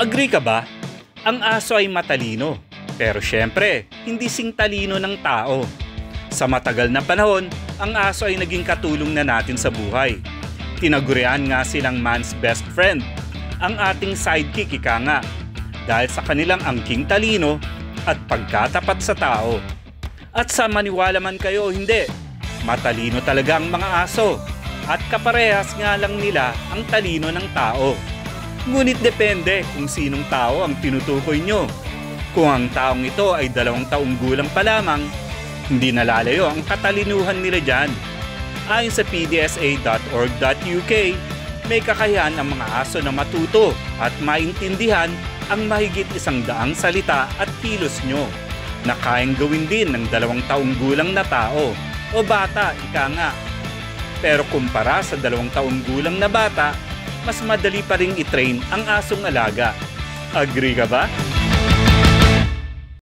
Agree ka ba? Ang aso ay matalino. Pero syempre, hindi sing talino ng tao. Sa matagal na panahon, ang aso ay naging katulong na natin sa buhay. Tinagurian nga silang man's best friend, ang ating sidekick ika nga, dahil sa kanilang angking talino at pagkatapat sa tao. At sa maniwala man kayo o hindi, matalino talaga ang mga aso at kaparehas nga lang nila ang talino ng tao. Ngunit depende kung sinong tao ang tinutukoy nyo. Kung ang taong ito ay 2 taong gulang pa lamang, hindi nalalayo ang katalinuhan nila dyan. Ayon sa pdsa.org.uk, may kakayahan ang mga aso na matuto at maintindihan ang mahigit 100 salita at kilos nyo na kayang gawin din ng 2 taong gulang na tao o bata, ika nga. Pero kumpara sa 2 taong gulang na bata, mas madali pa ring i-train ang asong alaga. Agree ka ba?